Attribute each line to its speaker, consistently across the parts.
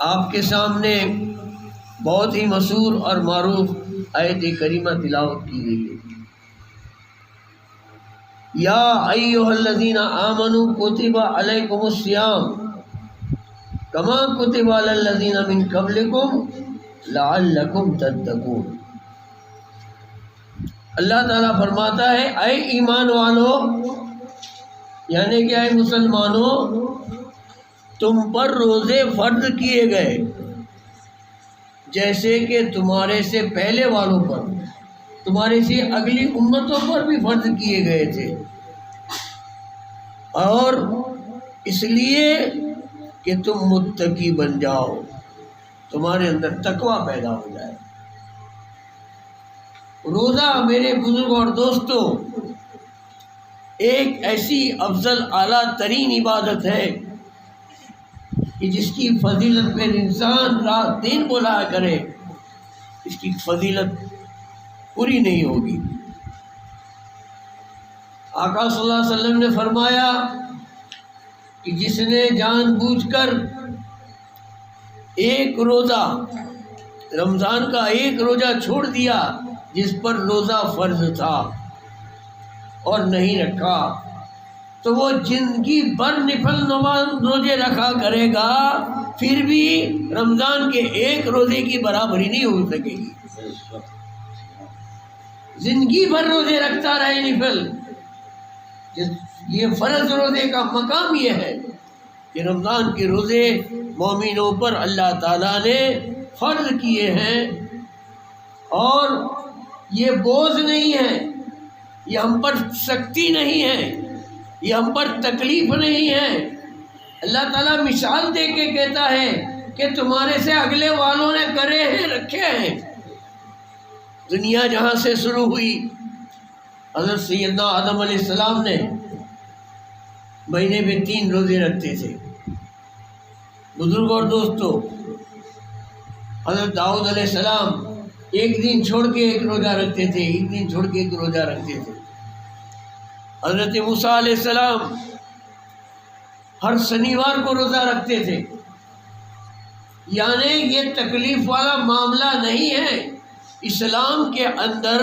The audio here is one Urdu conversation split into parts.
Speaker 1: آپ کے سامنے بہت ہی مشہور اور معروف آیت کریمہ تلاوت کی گئی ہے۔ یا ایھا الذین آمنوا کتب علیکم الصیام کما کتب علی الذین من قبلکم لعلکم تتقون۔ اللہ تعالیٰ فرماتا ہے اے ایمان والو، یعنی کہ اے مسلمانوں، تم پر روزے فرض کیے گئے جیسے کہ تمہارے سے پہلے والوں پر، تمہارے سے اگلی امتوں پر بھی فرض کیے گئے تھے، اور اس لیے کہ تم متقی بن جاؤ، تمہارے اندر تقوی پیدا ہو جائے۔ روزہ میرے بزرگ اور دوستوں ایک ایسی افضل اعلیٰ ترین عبادت ہے کہ جس کی فضیلت پہ انسان رات دن بولا کرے، اس کی فضیلت پوری نہیں ہوگی۔ آقا صلی اللہ علیہ وسلم نے فرمایا کہ جس نے جان بوجھ کر ایک روزہ، رمضان کا ایک روزہ چھوڑ دیا جس پر روزہ فرض تھا اور نہیں رکھا، تو وہ زندگی بھر نفل نماز روزے رکھا کرے گا، پھر بھی رمضان کے ایک روزے کی برابری نہیں ہو سکے گی۔ زندگی بھر روزے رکھتا رہے نفل، یہ فرض روزے کا مقام یہ ہے کہ رمضان کے روزے مومنوں پر اللہ تعالیٰ نے فرض کیے ہیں، اور یہ بوجھ نہیں ہے، یہ ہم پر سختی نہیں ہے، یہ ہم پر تکلیف نہیں ہے۔ اللہ تعالیٰ مثال دے کے کہتا ہے کہ تمہارے سے اگلے والوں نے کرے ہیں، رکھے ہیں۔ دنیا جہاں سے شروع ہوئی، حضرت سیدنا آدم علیہ السلام نے مہینے میں 3 روزے رکھتے تھے۔ بزرگ اور دوستو، حضرت داؤد علیہ السلام ایک دن چھوڑ کے ایک روزہ رکھتے تھے، ایک دن چھوڑ کے ایک روزہ رکھتے تھے۔ حضرت موسیٰ علیہ السلام ہر شنیوار کو روزہ رکھتے تھے۔ یعنی یہ تکلیف والا معاملہ نہیں ہے۔ اسلام کے اندر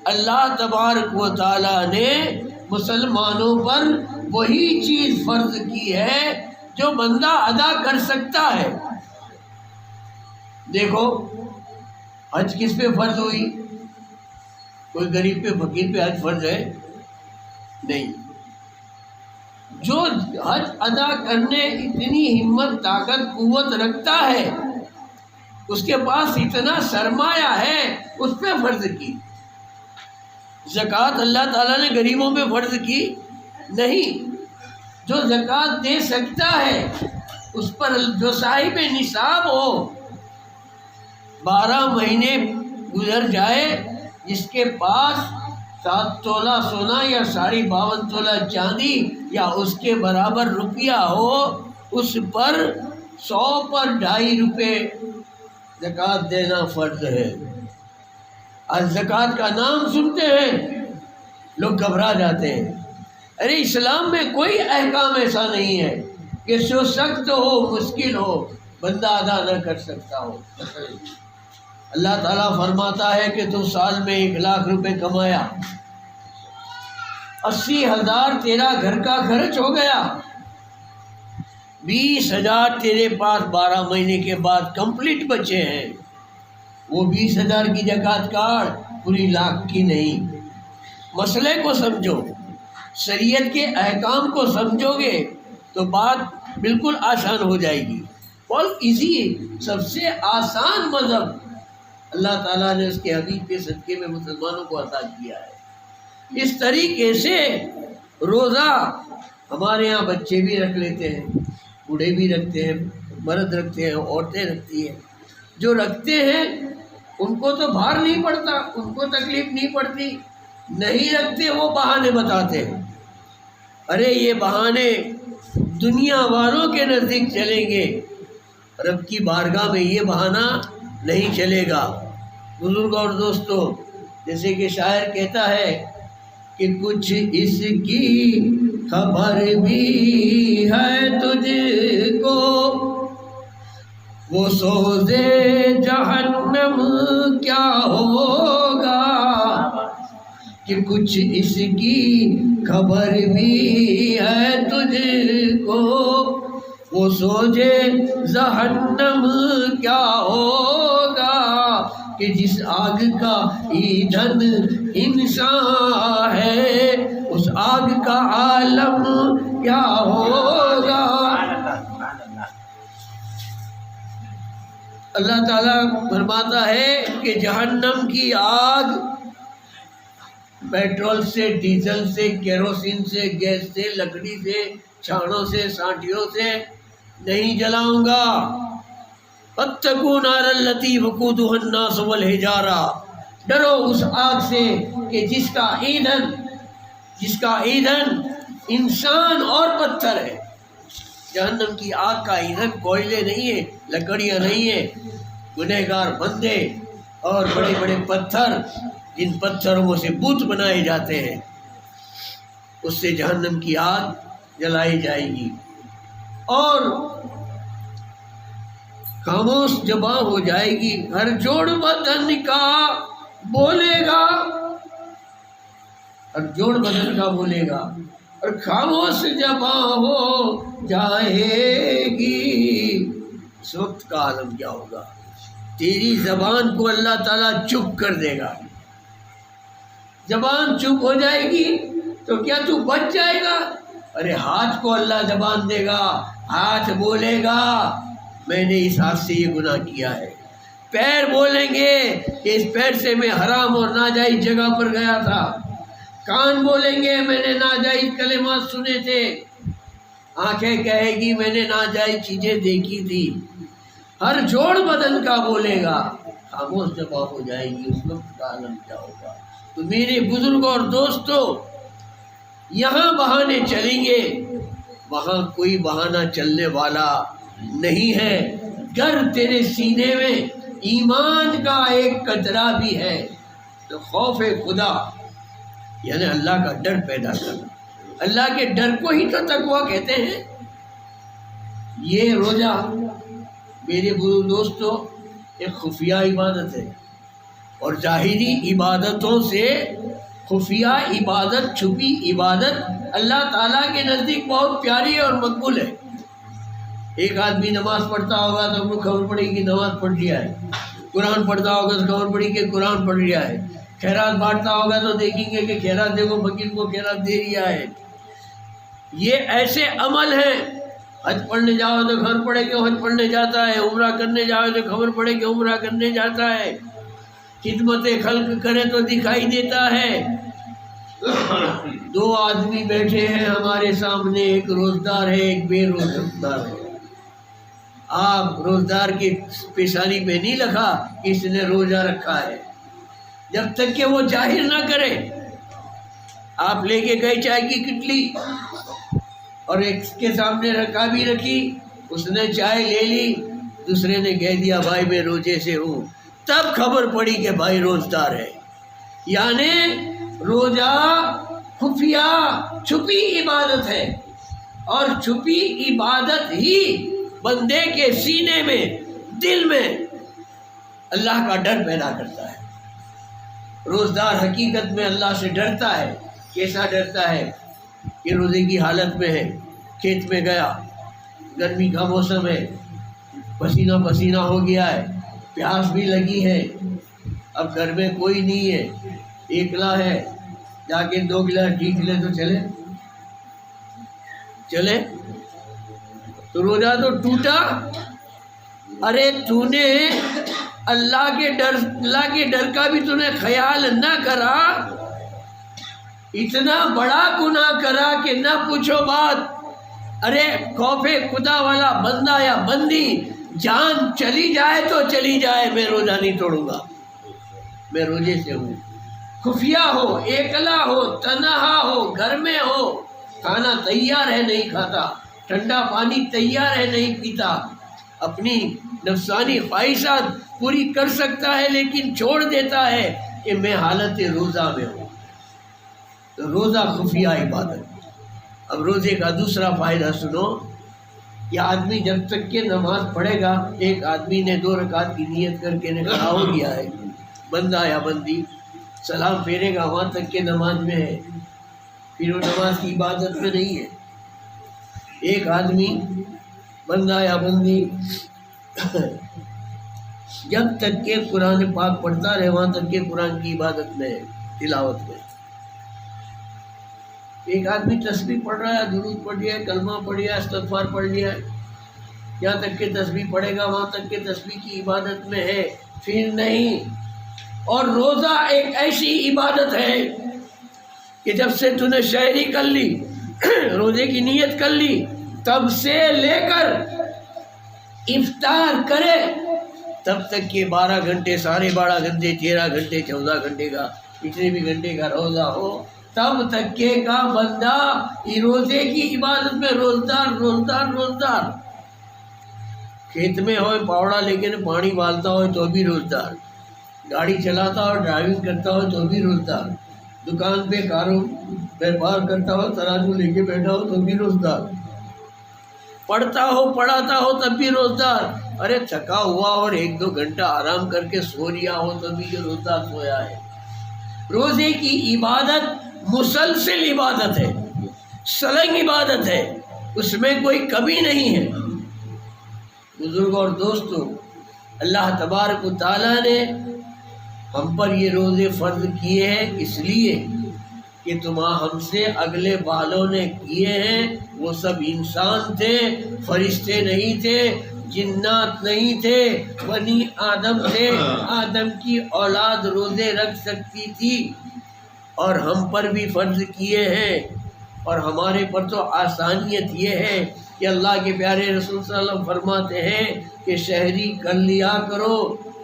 Speaker 1: اللہ تبارک و تعالیٰ نے مسلمانوں پر وہی چیز فرض کی ہے جو بندہ ادا کر سکتا ہے۔ دیکھو، حج کس پہ فرض ہوئی؟ کوئی غریب پہ، فقیر پہ حج فرض ہے؟ نہیں۔ جو حج ادا کرنے اتنی ہمت، طاقت، قوت رکھتا ہے، اس کے پاس اتنا سرمایہ ہے، اس پہ فرض کی۔ زکوٰۃ اللہ تعالیٰ نے غریبوں پہ فرض کی نہیں۔ جو زکوٰۃ دے سکتا ہے اس پر، جو صاحب نصاب ہو، 12 مہینے گزر جائے، جس کے پاس 7 تولہ سونا یا 52.5 تولہ چاندی یا اس کے برابر روپیہ ہو، اس پر 100 پر 2.5 روپے زکوٰۃ دینا فرض ہے۔ آج زکوٰۃ کا نام سنتے ہیں لوگ گھبرا جاتے ہیں۔ ارے اسلام میں کوئی احکام ایسا نہیں ہے کہ جو سخت ہو، مشکل ہو، بندہ ادا نہ کر سکتا ہو۔ اللہ تعالیٰ فرماتا ہے کہ تو سال میں 1 لاکھ روپے کمایا، 80,000 تیرا گھر کا خرچ ہو گیا، 20,000 تیرے پاس 12 مہینے کے بعد کمپلیٹ بچے ہیں، وہ 20,000 کی زکوٰۃ کاٹ، پوری لاکھ کی نہیں۔ مسئلے کو سمجھو، شریعت کے احکام کو سمجھو گے تو بات بالکل آسان ہو جائے گی۔ بہت ایزی، سب سے آسان مذہب اللہ تعالیٰ نے اس کے حبیب کے صدقے میں مسلمانوں کو عطا کیا ہے۔ اس طریقے سے روزہ ہمارے ہاں بچے بھی رکھ لیتے ہیں، بوڑھے بھی رکھتے ہیں، مرد رکھتے ہیں، عورتیں رکھتی ہیں۔ جو رکھتے ہیں ان کو تو بھار نہیں پڑتا، ان کو تکلیف نہیں پڑتی۔ نہیں رکھتے وہ بہانے بتاتے ہیں۔ ارے یہ بہانے دنیا والوں کے نزدیک چلیں گے، رب کی بارگاہ میں یہ بہانہ نہیں چلے گا۔ بزرگ اور دوستو، جیسے کہ شاعر کہتا ہے کہ کچھ اس کی خبر بھی ہے تجھ کو، وہ سوزے جہنم کیا ہوگا کہ کچھ اس کی خبر بھی ہے تجھ کو. وہ سوزے جہنم کیا ہوگا کہ جس آگ کا ایندھن انسان ہے اس آگ کا عالم کیا ہوگا. اللہ تعالیٰ فرماتا ہے کہ جہنم کی آگ پیٹرول سے، ڈیزل سے، کیروسین سے، گیس سے، لکڑی سے، چھانوں سے، سانٹیوں سے نہیں جلاؤں گا. فاتقوا نارا التی وقودها الناس والحجارہ، ڈرو اس آگ سے کہ جس کا ایندھن انسان اور پتھر ہے. جہنم کی آگ کا ایندھن کوئلے نہیں ہے، لکڑیاں نہیں ہے، گنہگار بندے اور بڑے بڑے پتھر، جن پتھروں سے بت بنائے جاتے ہیں، اس سے جہنم کی آگ جلائی جائے گی. اور خاموش زباں ہو جائے گی، ہر جوڑ بدن کا بولے گا، ہر جوڑ بدن کا بولے گا، اور خاموش زباں ہو جائے گی. اس وقت کا عالم کیا ہوگا؟ تیری زبان کو اللہ تعالیٰ چپ کر دے گا. زبان چپ ہو جائے گی تو کیا تو بچ جائے گا؟ ارے ہاتھ کو اللہ زبان دے گا، ہاتھ بولے گا میں نے اس ہاتھ سے یہ گناہ کیا ہے. پیر بولیں گے کہ اس پیر سے میں حرام اور ناجائز جگہ پر گیا تھا. کان بولیں گے میں نے ناجائز کلمات سنے تھے. آنکھیں کہے گی میں نے ناجائز چیزیں دیکھی تھی. ہر جوڑ بدن کا بولے گا، خاموش زباں ہو جائے گی. اس وقت کا عالم کیا ہوگا؟ تو میرے بزرگوں اور دوستوں، یہاں بہانے چلیں گے، وہاں کوئی بہانہ چلنے والا نہیں ہے. گر تیرے سینے میں ایمان کا ایک قطرہ بھی ہے تو خوف خدا یعنی اللہ کا ڈر پیدا کرنا. اللہ کے ڈر کو ہی تو تقویٰ کہتے ہیں. یہ روزہ میرے بزرگ دوستوں ایک خفیہ عبادت ہے، اور ظاہری عبادتوں سے خفیہ عبادت، چھپی عبادت اللہ تعالیٰ کے نزدیک بہت پیاری اور مقبول ہے. ایک آدمی نماز پڑھتا ہوگا تو ہم کو خبر پڑے گی نماز پڑھ لیا ہے. قرآن پڑھتا ہوگا تو خبر پڑی کہ قرآن پڑھ لیا ہے. خیرات بانٹتا ہوگا تو دیکھیں گے کہ خیرات دیکھو فقیر کو خیرات دے رہا ہے. یہ ایسے عمل ہیں. حج پڑھنے جاؤ تو خبر پڑے کہ حج پڑھنے جاتا ہے، عمرہ کرنے جاؤ تو خبر پڑے کہ عمرہ کرنے جاتا ہے. خدمت خلق کرے تو دکھائی دیتا ہے. دو آدمی بیٹھے ہیں ہمارے سامنے، ایک روزدار ہے ایک بے روزگار ہے. آپ روزدار کی پیشانی پہ نہیں لکھا کہ اس نے روزہ رکھا ہے، جب تک کہ وہ ظاہر نہ کرے. آپ لے کے گئے چائے کی کٹلی اور ایک کے سامنے رکھا بھی رکھی، اس نے چائے لے لی، دوسرے نے کہہ دیا بھائی میں روزے سے ہوں. تب خبر پڑی کہ بھائی روزدار ہے. یعنی روزہ خفیہ چھپی عبادت ہے، اور چھپی عبادت ہی بندے کے سینے میں، دل میں اللہ کا ڈر پیدا کرتا ہے. روزدار حقیقت میں اللہ سے ڈرتا ہے. کیسا ڈرتا ہے؟ کہ روزے کی حالت میں ہے، کھیت میں گیا، گرمی کا موسم ہے، پسینہ پسینہ ہو گیا ہے، پیاس بھی لگی ہے، اب گھر میں کوئی نہیں ہے، ایکلا ہے، جا کے 2 گلاس ٹھیک لے تو چلے تو روزہ تو ٹوٹا. ارے تو نے اللہ کے ڈر کا بھی تو نے خیال نہ کرا. اتنا بڑا گناہ کرا کہ نہ پوچھو بات. ارے خوف خدا والا بندہ یا بندی، جان چلی جائے تو چلی جائے، میں روزہ نہیں توڑوں گا، میں روزے سے ہوں. خفیہ ہو، ایکلا ہو، تنہا ہو، گھر میں ہو، کھانا تیار ہے نہیں کھاتا، ٹھنڈا پانی تیار ہے نہیں پیتا، اپنی نفسانی خواہشات پوری کر سکتا ہے لیکن چھوڑ دیتا ہے کہ میں حالت روزہ میں ہوں. تو روزہ خفیہ عبادت. اب روزے کا دوسرا فائدہ سنو. یہ آدمی جب تک کہ نماز پڑھے گا، ایک آدمی نے 2 رکعت کی نیت کر کے کھڑا ہو گیا ہے، بندہ یا بندی سلام پھیرے گا وہاں تک کہ نماز میں ہے، پھر وہ نماز کی عبادت میں نہیں ہے۔ ایک آدمی بندہ یا بندی جب تک کہ قرآن پاک پڑھتا رہے وہاں تک کہ قرآن کی عبادت میں ہے، تلاوت میں۔ ایک آدمی تسبیح پڑھ رہا ہے، درود پڑھ لیا ہے، کلمہ پڑھ لیا ہے، استغفار پڑھ لیا ہے، جہاں تک کہ تسبیح پڑھے گا وہاں تک کہ تسبیح کی عبادت میں ہے، پھر نہیں۔ اور روزہ ایک ایسی عبادت ہے کہ جب سے تو نے شہری کر لی، روزے کی نیت کر لی، تب سے لے کر افطار کرے تب تک کہ 12 گھنٹے، 12.5 گھنٹے، 13 گھنٹے، 14 گھنٹے کا، کتنے بھی گھنٹے کا روزہ ہو، تب تک کہ کا بندہ روزے کی عبادت میں روزدار۔ کھیت میں ہوئے پاوڑا لیکن پانی بالتا ہو تو بھی روزدار، گاڑی چلاتا ہو، ڈرائیونگ کرتا ہو تو بھی روزدار، دکان پہ ویپار کرتا ہو، ترازو لے کے بیٹھا ہو تو بھی روزدار، پڑھتا ہو پڑھاتا ہو تب بھی روزدار، ارے تھکا ہوا اور 1-2 گھنٹہ آرام کر کے سو لیا ہو تو بھی یہ روزدار سویا ہے۔ روزے کی عبادت مسلسل عبادت ہے، سلنگ عبادت ہے، اس میں کوئی کمی نہیں ہے۔ بزرگوں اور دوستوں، اللہ تبارک و تعالیٰ نے ہم پر یہ روزے فرض کیے ہیں اس لیے کہ ہم سے اگلے والوں نے کیے ہیں، وہ سب انسان تھے، فرشتے نہیں تھے، جنات نہیں تھے، بنی آدم تھے، آدم کی اولاد روزے رکھ سکتی تھی، اور ہم پر بھی فرض کیے ہیں۔ اور ہمارے پر تو آسانیت یہ ہے کہ اللہ کے پیارے رسول صلی اللہ علیہ وسلم فرماتے ہیں کہ سحری کر لیا کرو،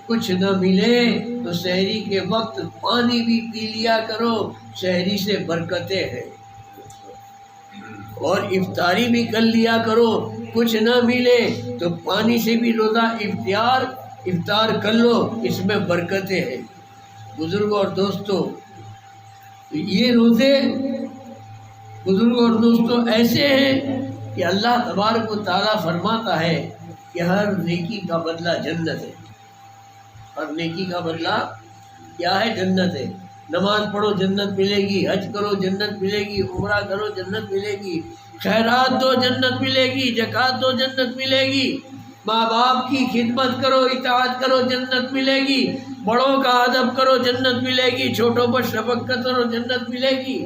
Speaker 1: کچھ نہ ملے تو سحری کے وقت پانی بھی پی لیا کرو، سحری سے برکتیں ہیں، اور افطاری بھی کر لیا کرو، کچھ نہ ملے تو پانی سے بھی روزہ افطار کر لو، اس میں برکتیں ہیں۔ بزرگوں اور دوستوں، یہ روزے بزرگوں اور دوستوں ایسے ہیں کہ اللہ تبارک و تعالیٰ فرماتا ہے کہ ہر نیکی کا بدلہ جنت ہے، ہر نیکی کا بدلہ کیا ہے؟ جنت ہے۔ نماز پڑھو جنت ملے گی، حج کرو جنت ملے گی، عمرہ کرو جنت ملے گی، خیرات دو جنت ملے گی، زکوٰۃ دو جنت ملے گی، ماں باپ کی خدمت کرو، اطاعت کرو جنت ملے گی، بڑوں کا ادب کرو جنت ملے گی، چھوٹوں پر شفقت کرو جنت ملے گی،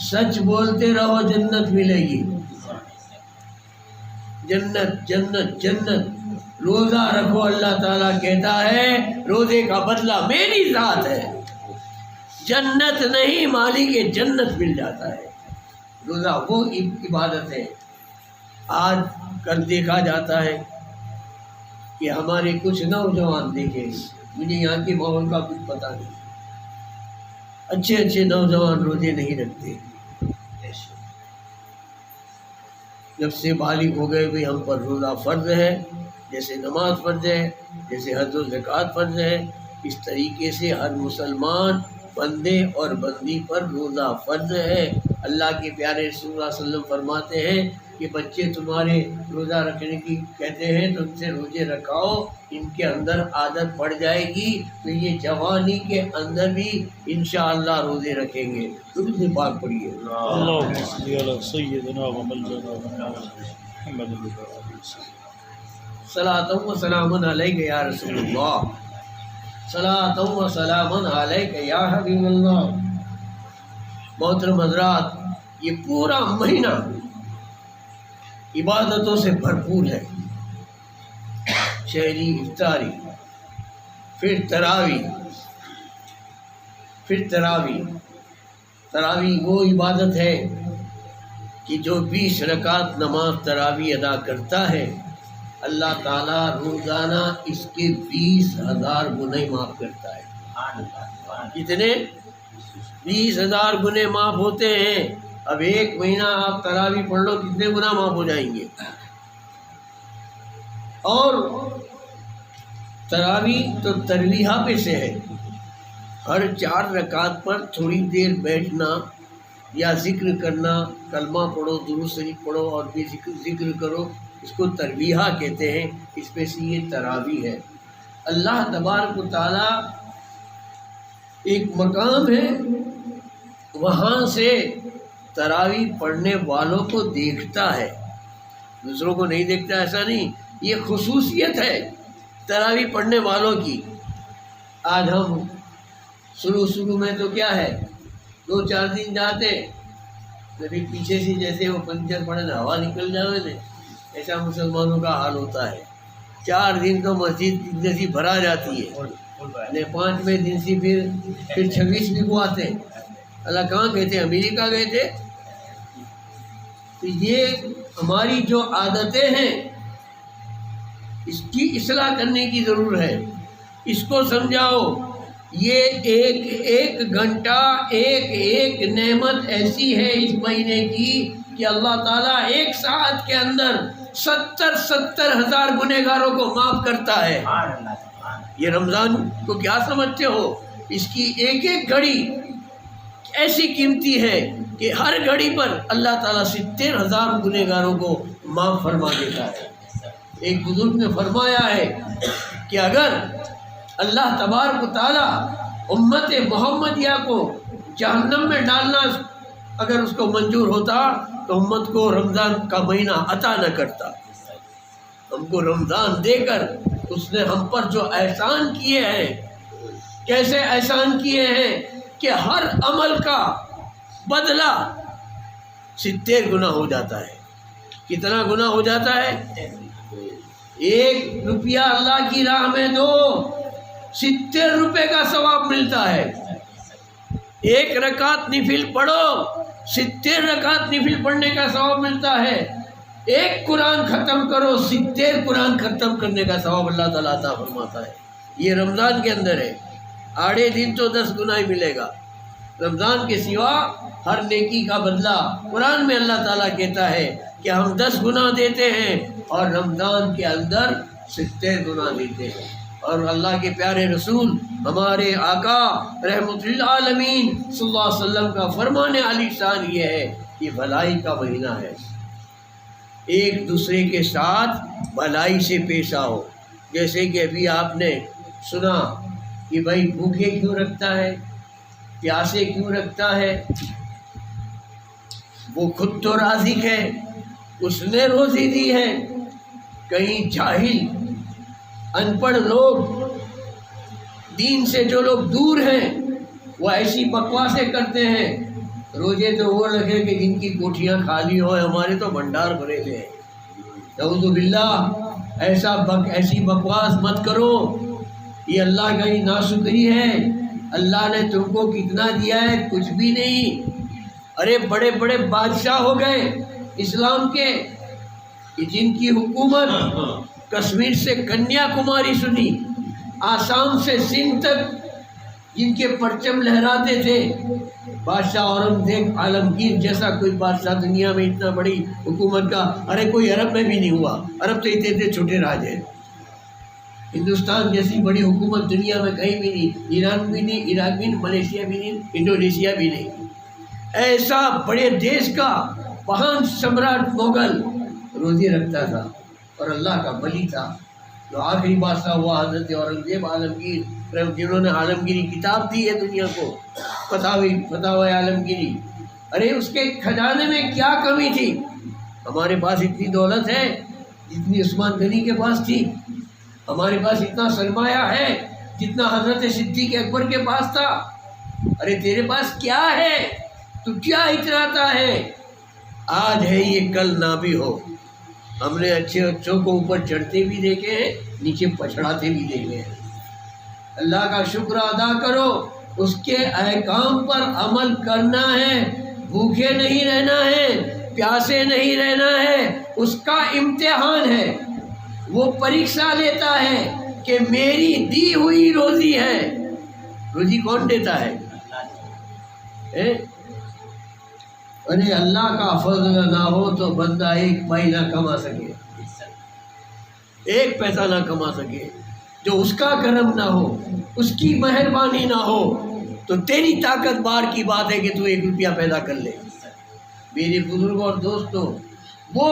Speaker 1: سچ بولتے رہو جنت ملے گی۔ جنت جنت جنت، روزہ رکھو، اللہ تعالیٰ کہتا ہے روزے کا بدلہ میری ذات ہے، جنت نہیں مالک جنت مل جاتا ہے۔ روزہ وہ عبادت ہے۔ آج کل دیکھا جاتا ہے کہ ہمارے کچھ نوجوان دیکھیں، مجھے یہاں کے ماحول کا کچھ پتہ نہیں، اچھے نوجوان روزے نہیں رکھتے، جب سے بالغ ہو گئے بھی ہم پر روزہ فرض ہے، جیسے نماز فرض ہے، جیسے حج و زکوٰۃ فرض ہے، اس طریقے سے ہر مسلمان بندے اور بندی پر روزہ فرض ہے۔ اللہ کے پیارے رسول اللہ صلی اللہ علیہ وسلم فرماتے ہیں کہ بچے تمہارے روزہ رکھنے کی کہتے ہیں تو ان سے روزے رکھاؤ، ان کے اندر عادت پڑ جائے گی تو یہ جوانی کے اندر بھی انشاءاللہ روزے رکھیں گے۔ درود پاک پڑھیے۔
Speaker 2: اللهم صل على سيدنا ومولانا محمد
Speaker 1: صلاۃ و سلام علیک یا رسول اللہ، صلاۃ و سلام علیک یا حبیب اللہ۔ محترم حضرات، یہ پورا مہینہ عبادتوں سے بھرپور ہے، شہری، افطاری، پھر تراوی وہ عبادت ہے کہ جو 20 رکعت نماز تراوی ادا کرتا ہے، اللہ تعالیٰ روزانہ اس کے 20,000 گناہ معاف کرتا ہے۔ کتنے؟ 20,000 گناہ معاف ہوتے ہیں۔ اب ایک مہینہ آپ تراوی پڑھ لو، کتنے گناہ معاف ہو جائیں گے؟ اور تراوی تو ترویحہ پہ سے ہے، ہر 4 رکعت پر تھوڑی دیر بیٹھنا یا ذکر کرنا، کلمہ پڑھو، درود شریف پڑھو اور بھی ذکر کرو، اس کو ترویحہ کہتے ہیں، اس میں سے یہ تراویح ہے۔ اللہ تبارک و تعالیٰ ایک مقام ہے، وہاں سے تراویح پڑھنے والوں کو دیکھتا ہے، دوسروں کو نہیں دیکھتا، ایسا نہیں، یہ خصوصیت ہے تراویح پڑھنے والوں کی۔ آج ہم شروع میں تو کیا ہے، 2-4 دن جاتے، پھر پیچھے سے جیسے وہ پنچر پڑے نا ہوا نکل جاوے نا، ایسا مسلمانوں کا حال ہوتا ہے۔ 4 دن تو مسجد جیسی بھرا جاتی ہے، 5ویں دن سے پھر 26 کو آتے۔ اللہ کہاں گئے تھے؟ امریکہ گئے تھے۔ تو یہ ہماری جو عادتیں ہیں اس کی اصلاح کرنے کی ضرورت ہے۔ اس کو سمجھاؤ، یہ ایک گھنٹہ ایک نعمت ایسی ہے اس مہینے کی کہ اللہ تعالیٰ 1 ساعت کے اندر 70 ہزار گنہگاروں کو معاف کرتا ہے۔ یہ رمضان کو کیا سمجھتے ہو؟ اس کی ایک گھڑی ایسی قیمتی ہے کہ ہر گھڑی پر اللہ تعالیٰ 70 ہزار گنہگاروں کو معاف فرما دیتا ہے۔ ایک بزرگ نے فرمایا ہے کہ اگر اللہ تبارک و تعالیٰ امت محمدیہ کو جہنم میں ڈالنا اگر اس کو منظور ہوتا تو امت کو رمضان کا مہینہ عطا نہ کرتا۔ ہم کو رمضان دے کر اس نے ہم پر جو احسان کیے ہیں، کیسے احسان کیے ہیں کہ ہر عمل کا بدلہ 70 گنا ہو جاتا ہے۔ کتنا گنا ہو جاتا ہے؟ 1 روپیہ اللہ کی راہ میں دو، 70 روپے کا ثواب ملتا ہے۔ 1 رکعت نفل پڑھو، 70 رکعت نفل پڑھنے کا ثواب ملتا ہے۔ 1 قرآن ختم کرو، 70 قرآن ختم کرنے کا ثواب اللہ تعالیٰ عطا فرماتا ہے۔ یہ رمضان کے اندر ہے۔ آڑے دن تو 10 گنا ہی ملے گا، رمضان کے سوا ہر نیکی کا بدلہ قرآن میں اللہ تعالیٰ کہتا ہے کہ ہم 10 گنا دیتے ہیں اور رمضان کے اندر 70 گنا دیتے ہیں۔ اور اللہ کے پیارے رسول ہمارے آقا رحمت للعالمین صلی اللہ علیہ وسلم کا فرمان علی شان یہ ہے کہ بھلائی کا مہینہ ہے، ایک دوسرے کے ساتھ بھلائی سے پیش آؤ۔ جیسے کہ ابھی آپ نے سنا کہ بھائی بھوکے کیوں رکھتا ہے، پیاسے کیوں رکھتا ہے؟ وہ خود تو رازق ہے، اس نے روزی دی ہے۔ کہیں جاہل ان پڑھ لوگ، دین سے جو لوگ دور ہیں، وہ ایسی بکواسیں کرتے ہیں، روزے تو وہ رکھے کہ جن کی کوٹھیاں خالی ہو، ہمارے تو بھنڈار بھرے ہوئے ہیں۔ نعوذ باللہ، ایسی بکواس مت کرو، یہ اللہ کا ہی ناشکری ہے۔ اللہ نے تم کو کتنا دیا ہے؟ کچھ بھی نہیں۔ ارے بڑے بڑے بادشاہ ہو گئے اسلام کے کہ جن کی حکومت کشمیر سے کنیا کماری سنی، آسام سے سندھ تک جن کے پرچم لہراتے تھے، بادشاہ اورنگزیب عالمگیر جیسا کوئی بادشاہ دنیا میں اتنا بڑی حکومت کا، ارے کوئی عرب میں بھی نہیں ہوا۔ عرب تو اتنے چھوٹے راج ہیں، ہندوستان جیسی بڑی حکومت دنیا میں کہیں بھی نہیں، ایران بھی نہیں، عراق بھی نہیں، ملیشیا بھی نہیں، انڈونیشیا بھی نہیں۔ ایسا بڑے دیش کا مہان سمراٹ مغل روزی رکھتا تھا اور اللہ کا ولی تھا۔ جو آخری بادشاہ ہوا حضرت اورنگزیب عالمگیر، جنہوں نے عالمگیری کتاب دی ہے دنیا کو، فتاوی عالمگیری۔ ارے اس کے خزانے میں کیا کمی تھی؟ ہمارے پاس اتنی دولت ہے جتنی عثمان غنی کے پاس تھی، ہمارے پاس اتنا سرمایہ ہے جتنا حضرت صدیق اکبر کے پاس تھا۔ ارے تیرے پاس کیا ہے؟ تو کیا اتراتا ہے؟ آج ہے یہ، کل نہ بھی ہو۔ ہم نے اچھوں کو اوپر چڑھتے بھی دیکھے ہیں، نیچے پچھڑاتے بھی دیکھے ہیں۔ اللہ کا شکر ادا کرو، اس کے احکام پر عمل کرنا ہے، بھوکے نہیں رہنا ہے، پیاسے نہیں رہنا ہے۔ اس کا امتحان ہے، وہ پریکشا لیتا ہے کہ میری دی ہوئی روزی ہے۔ روزی کون دیتا ہے؟ ارے اللہ کا فضل نہ ہو تو بندہ 1 پائی نہ کما سکے، 1 پیسہ نہ کما سکے۔ جو اس کا کرم نہ ہو، اس کی مہربانی نہ ہو، تو تیری طاقت بار کی بات ہے کہ تو 1 روپیہ پیدا کر لے۔ میرے بزرگوں اور دوستوں، وہ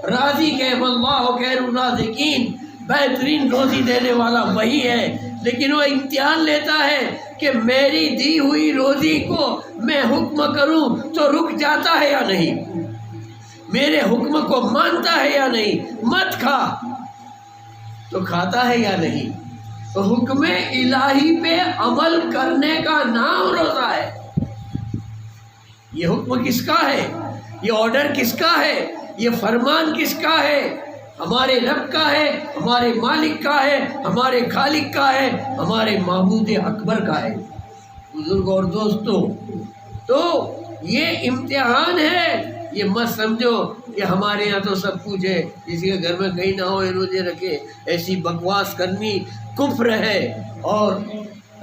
Speaker 1: رازق ہے، واللہ خیر الرازقین، بہترین روزی دینے والا وہی ہے، لیکن وہ امتحان لیتا ہے کہ میری دی ہوئی روزی کو میں حکم کروں تو رک جاتا ہے یا نہیں، میرے حکم کو مانتا ہے یا نہیں، مت کھا تو کھاتا ہے یا نہیں۔ تو حکم الہی پہ عمل کرنے کا نام روزہ ہے۔ یہ حکم کس کا ہے؟ یہ آرڈر کس کا ہے؟ یہ فرمان کس کا ہے؟ ہمارے رب کا ہے، ہمارے مالک کا ہے، ہمارے خالق کا ہے، ہمارے معبود اکبر کا ہے۔ بزرگ اور دوستو، تو یہ امتحان ہے، یہ مت سمجھو کہ ہمارے یہاں تو سب کچھ ہے، کسی کے گھر میں کہیں نہ ہو روزے رکھے، ایسی بکواس کرنی کفر ہے اور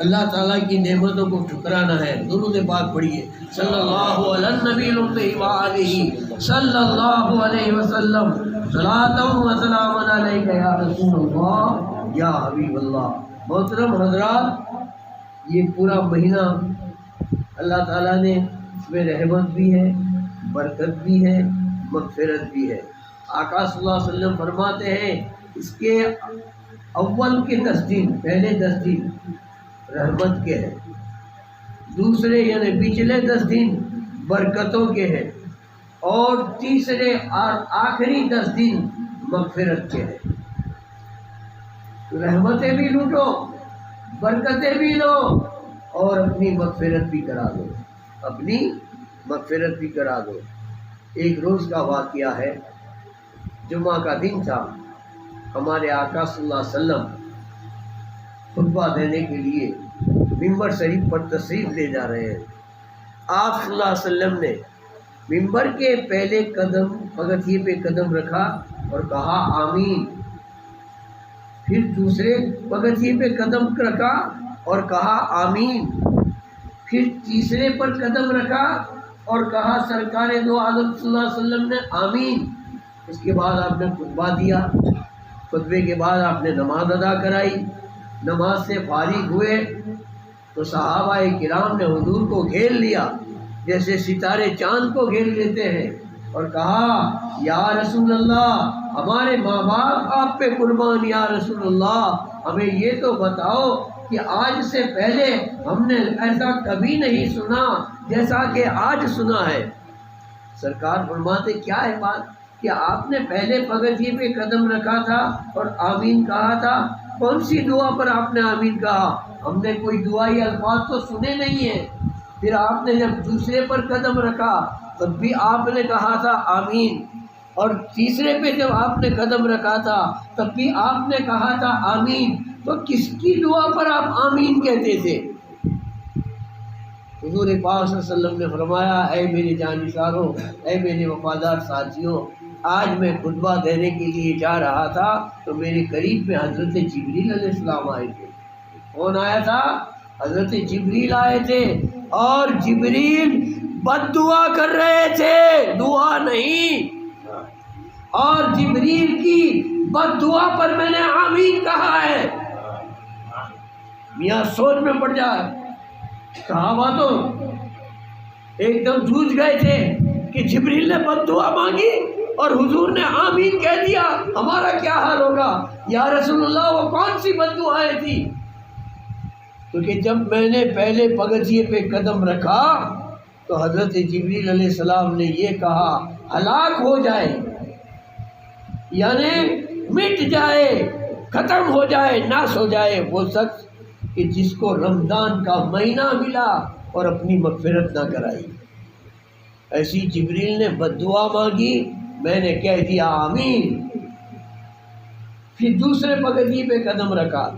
Speaker 1: اللہ تعالیٰ کی نعمتوں کو ٹھکرانا ہے۔ درود پاک پڑھیے، صلی اللہ علی النبی الامی وآلہ صلی اللہ علیہ وسلم، صلاۃ و سلام علیک یا رسول اللہ یا حبیب اللہ۔ محترم حضرات، یہ پورا مہینہ اللہ تعالیٰ نے اس میں رحمت بھی ہے، برکت بھی ہے، مغفرت بھی ہے۔ آقا صلی اللہ علیہ وسلم فرماتے ہیں اس کے اول کے 10 دن، پہلے 10 دن رحمت کے ہیں، دوسرے یعنی پچھلے 10 دن برکتوں کے ہیں، اور تیسرے اور آخری 10 دن مغفرت کے ہیں۔ رحمتیں بھی لوٹو، برکتیں بھی لو، اور اپنی مغفرت بھی کرا دو، اپنی مغفرت بھی کرا دو۔ ایک روز کا واقعہ ہے، جمعہ کا دن تھا، ہمارے آقا صلی اللہ علیہ وسلم خطبہ دینے کے لیے ممبر شریف پر تشریف لے جا رہے ہیں۔ آپ صلی اللہ علیہ وسلم نے ممبر کے پہلے قدم پگتھیے پہ قدم رکھا اور کہا آمین، پھر دوسرے پگتھیے پہ قدم رکھا اور کہا آمین، پھر تیسرے پر قدم رکھا اور کہا سرکار دو عالم صلی اللہ علیہ وسلم نے آمین۔ اس کے بعد آپ نے خطبہ دیا، خطبے کے بعد آپ نے نماز ادا کرائی، نماز سے فارغ ہوئے تو صحابہ کرام نے حضور کو گھیر لیا جیسے ستارے چاند کو گھیر لیتے ہیں، اور کہا یا رسول اللہ، ہمارے ماں باپ آپ پہ قربان، یا رسول اللہ ہمیں یہ تو بتاؤ کہ آج سے پہلے ہم نے ایسا کبھی نہیں سنا جیسا کہ آج سنا ہے۔ سرکار فرماتے کیا ہے بات کہ آپ نے پہلے پگتھیے پہ قدم رکھا تھا اور آمین کہا تھا، کون سی دعا پر آپ نے آمین کہا؟ ہم نے کوئی دعائی الفاظ تو سنے نہیں ہیں۔ پھر آپ نے جب دوسرے پر قدم رکھا تب بھی آپ نے کہا تھا آمین، اور تیسرے پہ جب آپ نے قدم رکھا تھا تب بھی آپ نے کہا تھا آمین، تو کس کی دعا پر آپ آمین کہتے تھے؟ حضور پاک صلی اللہ علیہ وسلم نے فرمایا اے میرے جانشاروں، اے میرے وفادار ساتھیوں، آج میں خطبہ دینے کے لیے جا رہا تھا تو میرے قریب میں حضرت جبریل علیہ السلام آئے تھے۔ کون آیا تھا؟ حضرت جبریل آئے تھے، اور جبریل بد دعا کر رہے تھے، دعا نہیں، اور جبریل کی بد دعا پر میں نے آمین کہا ہے۔ میاں سوچ میں پڑ جائے، صحابہ تو ایک دم جھوج گئے تھے کہ جبریل نے بد دعا مانگی اور حضور نے آمین کہہ دیا، ہمارا کیا حال ہوگا؟ یا رسول اللہ وہ کون سی بد دعائیں تھی؟ کیونکہ جب میں نے پہلے پگتھیے پہ قدم رکھا تو حضرت جبریل علیہ السلام نے یہ کہا ہلاک ہو جائے، یعنی مٹ جائے، ختم ہو جائے، ناش ہو جائے وہ شخص کہ جس کو رمضان کا مہینہ ملا اور اپنی مغفرت نہ کرائی۔ ایسی جبریل نے بد دعا مانگی، میں نے کہہ دیا آمین۔ پھر دوسرے پگتھیے پہ قدم رکھا،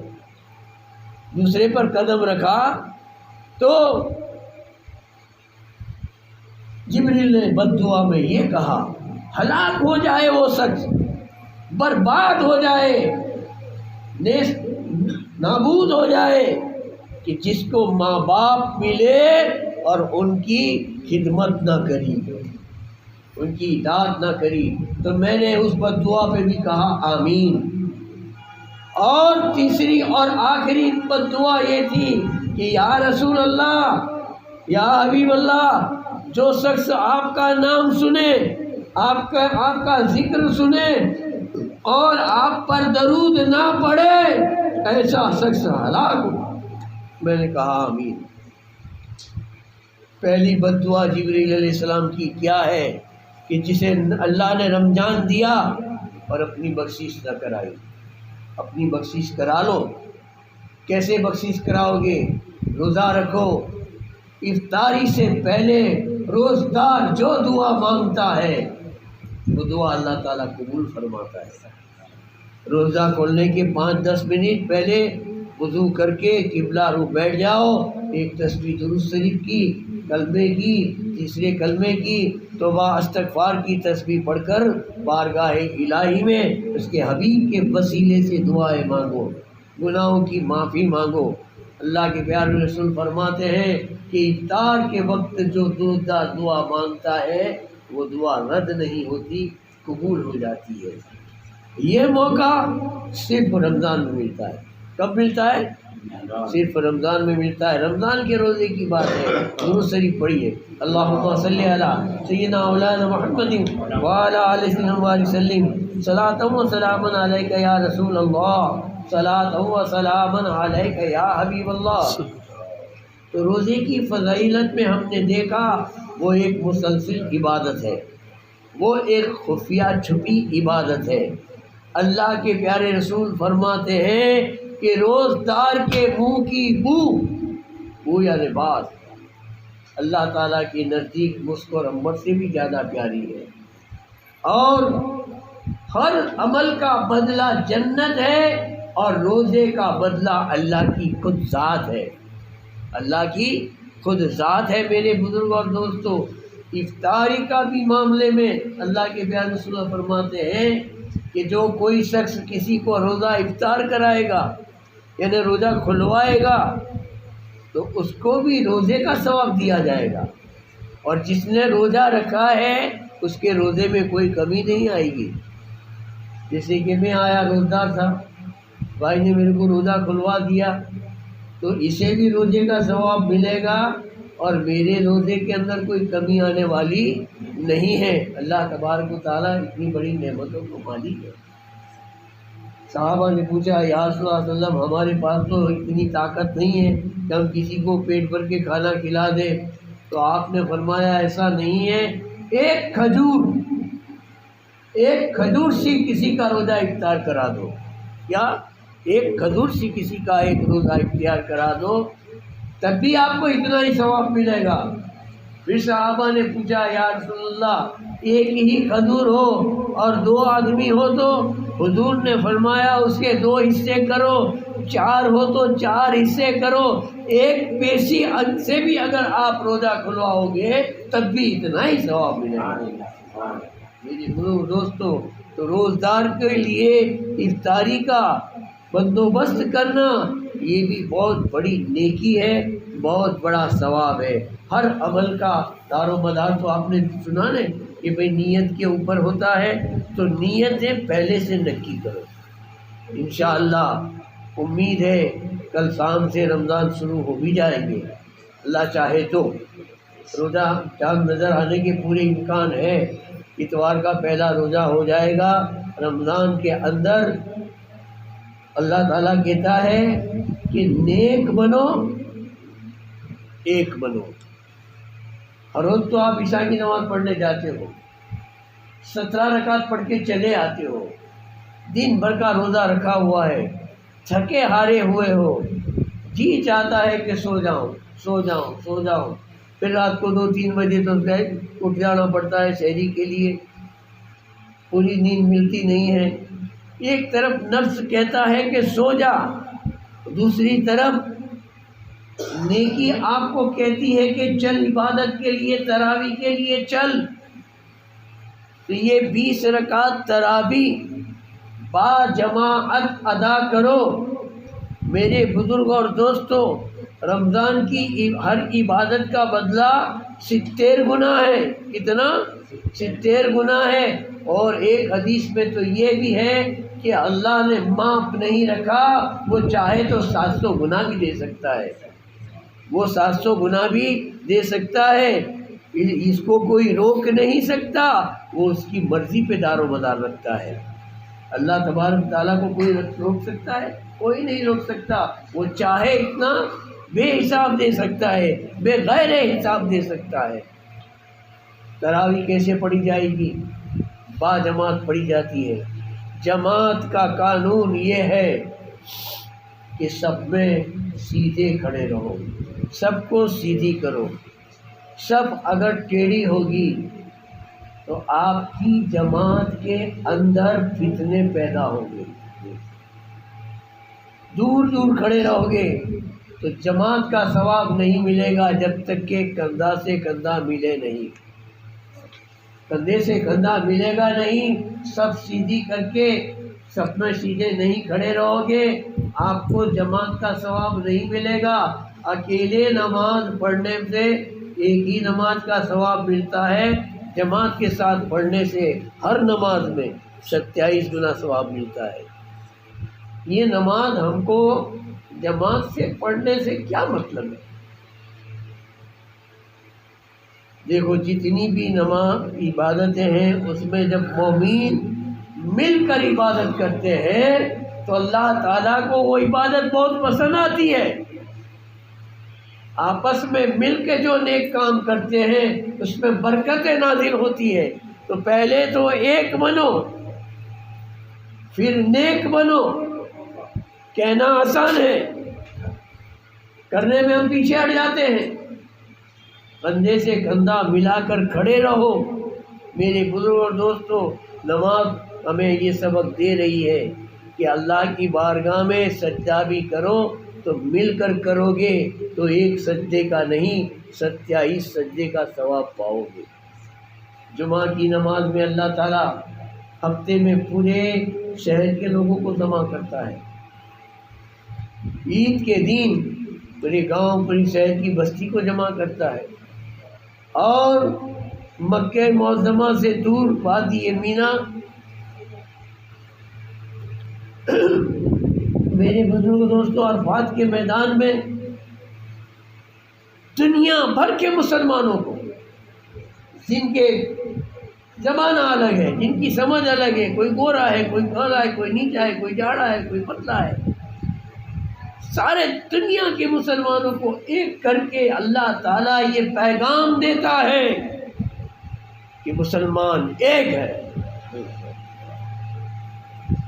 Speaker 1: دوسرے پر قدم رکھا تو جبریل نے بد دعا میں یہ کہا ہلاک ہو جائے وہ شخص، برباد ہو جائے، نابود ہو جائے کہ جس کو ماں باپ ملے اور ان کی خدمت نہ کری، ان کی اطاعت نہ کری۔ تو میں نے اس بد دعا پہ بھی کہا آمین۔ اور تیسری اور آخری بد دعا یہ تھی کہ یا رسول اللہ، یا حبیب اللہ، جو شخص آپ کا نام سنے آپ کا ذکر سنے اور آپ پر درود نہ پڑے، ایسا شخص ہلاک ہو۔ میں نے کہا آمین۔ پہلی بد دعا جبریل علیہ السلام کی کیا ہے کہ جسے اللہ نے رمضان دیا اور اپنی بخشش نہ کرائی۔ اپنی بخشش کرا لو۔ کیسے بخشش کراؤ گے؟ روزہ رکھو، افطاری سے پہلے روزدار جو دعا مانگتا ہے وہ دعا اللہ تعالیٰ قبول فرماتا ہے۔ روزہ کھولنے کے 5-10 منٹ پہلے وضو کر کے قبلہ رخ بیٹھ جاؤ، ایک تسبیح درود شریف کی، کلمے کی، تیسرے کلمے کی، توبہ استغفار کی تسبیح پڑھ کر بارگاہ الہی میں اس کے حبیب کے وسیلے سے دعائیں مانگو، گناہوں کی معافی مانگو۔ اللہ کے پیارے رسول فرماتے ہیں کہ افطار کے وقت جو دعا مانگتا ہے وہ دعا رد نہیں ہوتی، قبول ہو جاتی ہے۔ یہ موقع صرف رمضان میں ملتا ہے۔ کب ملتا ہے؟ صرف رمضان میں ملتا ہے۔ رمضان کے روزے کی بات ہے۔ درود شریف پڑھیے، اللہم صلی علی سیدنا مولانا محمد وعلی آلہ وسلم، صلاۃ و سلام علیک یا رسول اللہ، صلاۃ و سلام علیک یا حبیب اللہ۔ تو روزے کی فضیلت میں ہم نے دیکھا وہ ایک مسلسل عبادت ہے، وہ ایک خفیہ چھپی عبادت ہے۔ اللہ کے پیارے رسول فرماتے ہیں کہ روزدار کے منہ کی بو یا لباس اللہ تعالیٰ کے نزدیک مسک اور عنبر سے بھی زیادہ پیاری ہے، اور ہر عمل کا بدلہ جنت ہے، اور روزے کا بدلہ اللہ کی خود ذات ہے۔ اللہ کی خود ذات ہے۔ میرے بزرگ اور دوستو، افطاری کا بھی معاملے میں اللہ کے پیارے رسول فرماتے ہیں کہ جو کوئی شخص کسی کو روزہ افطار کرائے گا، یعنی روزہ کھلوائے گا، تو اس کو بھی روزے کا ثواب دیا جائے گا، اور جس نے روزہ رکھا ہے اس کے روزے میں کوئی کمی نہیں آئے گی۔ جیسے کہ میں آیا روزدار تھا، بھائی نے میرے کو روزہ کھلوا دیا، تو اسے بھی روزے کا ثواب ملے گا، اور میرے روزے کے اندر کوئی کمی آنے والی نہیں ہے۔ اللہ تبارک و تعالیٰ اتنی بڑی نعمتوں کو مالک ہے۔ صحابہ نے پوچھا یا رسول اللہ صلی اللہ علیہ وسلم، ہمارے پاس تو اتنی طاقت نہیں ہے کہ ہم کسی کو پیٹ بھر کے کھانا کھلا دیں، تو آپ نے فرمایا ایسا نہیں ہے، ایک کھجور سے کسی کا روزہ افطار کرا دو، یا ایک کھجور سے کسی کا ایک روزہ افطار کرا دو، تب بھی آپ کو اتنا ہی ثواب ملے گا۔ پھر صحابہ نے پوچھا یا رسول اللہ، ایک ہی کھجور ہو اور 2 آدمی ہو تو؟ حضور نے فرمایا اس کے 2 حصے کرو، 4 ہو تو 4 حصے کرو، 1 پیسی سے بھی اگر آپ روزہ کھلواؤ گے تب بھی اتنا ہی ثواب ملے گا۔ میرے دوستو، تو روزدار کے لیے افطاری کا بندوبست کرنا یہ بھی بہت بڑی نیکی ہے، بہت بڑا ثواب ہے۔ ہر عمل کا دار و مدار تو آپ نے سنا نا کہ بھئی نیت کے اوپر ہوتا ہے، تو نیتیں پہلے سے نکی کرو۔ انشاءاللہ امید ہے کل شام سے رمضان شروع ہو بھی جائیں گے، اللہ چاہے تو۔ روزہ چاند نظر آنے کے پورے امکان ہے، اتوار کا پہلا روزہ ہو جائے گا رمضان کے اندر۔ اللہ تعالیٰ کہتا ہے کہ نیک بنو ایک بنو۔ ہر روز تو آپ عشاء کی نماز پڑھنے جاتے ہو، 17 رکعت پڑھ کے چلے آتے ہو، دن بھر کا روزہ رکھا ہوا ہے، تھکے ہارے ہوئے ہو، جی چاہتا ہے کہ سو جاؤں، پھر رات کو 2-3 بجے تو اٹھ جانا پڑتا ہے سحری کے لیے، پوری نیند ملتی نہیں ہے۔ ایک طرف نفس کہتا ہے کہ سو جا، دوسری طرف نیکی آپ کو کہتی ہے کہ چل عبادت کے لیے، تراویح کے لیے چل۔ تو یہ 20 رکعت تراویح با جماعت ادا کرو۔ میرے بزرگ اور دوستو، رمضان کی ہر عبادت کا بدلہ 70 گنا ہے۔ کتنا؟ 70 گنا ہے۔ اور ایک حدیث میں تو یہ بھی ہے کہ اللہ نے معاف نہیں رکھا، وہ چاہے تو 700 گنا بھی دے سکتا ہے، وہ 700 گنا بھی دے سکتا ہے۔ اس کو کوئی روک نہیں سکتا، وہ اس کی مرضی پہ دار و مدار رکھتا ہے۔ اللہ تبارک تعالیٰ کو کوئی روک سکتا ہے؟ کوئی نہیں روک سکتا۔ وہ چاہے اتنا بے حساب دے سکتا ہے، بغیر حساب دے سکتا ہے۔ تراویح کیسے پڑھی جائے گی؟ با جماعت پڑھی جاتی ہے۔ جماعت کا قانون یہ ہے کہ سب میں سیدھے کھڑے رہو، سب کو سیدھی کرو۔ سب اگر ٹیڑھی ہوگی تو آپ کی جماعت کے اندر فتنے پیدا ہوں گے۔ دور دور کھڑے رہو گے تو جماعت کا ثواب نہیں ملے گا جب تک کہ کندھا سے کندھا ملے نہیں۔ کندھے سے کندھا ملے گا نہیں، سب سیدھی کر کے سب میں سیدھے نہیں کھڑے رہو گے، آپ کو جماعت کا ثواب نہیں ملے گا۔ اکیلے نماز پڑھنے سے ایک ہی نماز کا ثواب ملتا ہے، جماعت کے ساتھ پڑھنے سے ہر نماز میں 27 گنا ثواب ملتا ہے۔ یہ نماز ہم کو جماعت سے پڑھنے سے کیا مطلب ہے؟ دیکھو جتنی بھی نماز عبادتیں ہیں اس میں جب مومین مل کر عبادت کرتے ہیں تو اللہ تعالیٰ کو وہ عبادت بہت پسند آتی ہے۔ آپس میں مل کے جو نیک کام کرتے ہیں اس میں برکتیں نازل ہوتی ہے۔ تو پہلے تو ایک بنو پھر نیک بنو۔ کہنا آسان ہے، کرنے میں ہم پیچھے ہٹ جاتے ہیں۔ کندھے سے کندھا ملا کر کھڑے رہو۔ میرے بزرگ اور دوستو، نماز ہمیں یہ سبق دے رہی ہے کہ اللہ کی بارگاہ میں سجدہ بھی کرو تو مل کر کرو گے تو ایک سجدے کا نہیں 27 سجدے کا ثواب پاؤ گے۔ جمعہ کی نماز میں اللہ تعالیٰ ہفتے میں پورے شہر کے لوگوں کو جمع کرتا ہے۔ عید کے دن پورے گاؤں پوری شہر کی بستی کو جمع کرتا ہے، اور مکہ معظمہ سے دور وادی مینا میرے بزرگ دوستوں عرفات کے میدان میں دنیا بھر کے مسلمانوں کو، جن کے زمانہ الگ ہے، جن کی سمجھ الگ ہے، کوئی گورا ہے، کوئی کالا ہے، کوئی نیچا ہے، کوئی جاڑا ہے، کوئی پتلا ہے، سارے دنیا کے مسلمانوں کو ایک کر کے اللہ تعالیٰ یہ پیغام دیتا ہے کہ مسلمان ایک ہے۔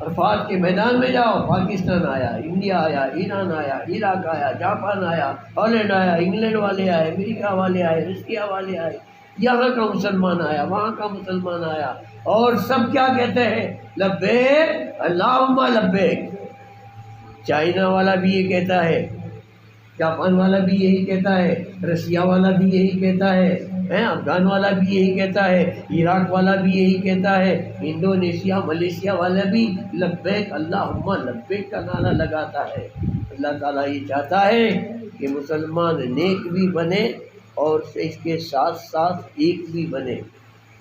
Speaker 1: عرفات کے میدان میں جاؤ، پاکستان آیا، انڈیا آیا، ایران آیا، عراق آیا، جاپان آیا، ہالینڈ آیا، انگلینڈ والے آئے، امریکہ والے آئے، رشیا والے آئے، یہاں کا مسلمان آیا، وہاں کا مسلمان آیا، اور سب کیا کہتے ہیں؟ لبیک اللہم لبیک۔ چائنا والا بھی یہ کہتا ہے، جاپان والا بھی یہی کہتا ہے، رشیا والا بھی یہی کہتا ہے، افغان والا بھی یہی کہتا ہے، عراق والا بھی یہی کہتا ہے، انڈونیشیا ملیشیا والا بھی لبیک اللہم لبیک کا نعرہ لگاتا ہے۔ اللہ تعالیٰ یہ چاہتا ہے کہ مسلمان نیک بھی بنے اور اس کے ساتھ ساتھ ایک بھی بنے۔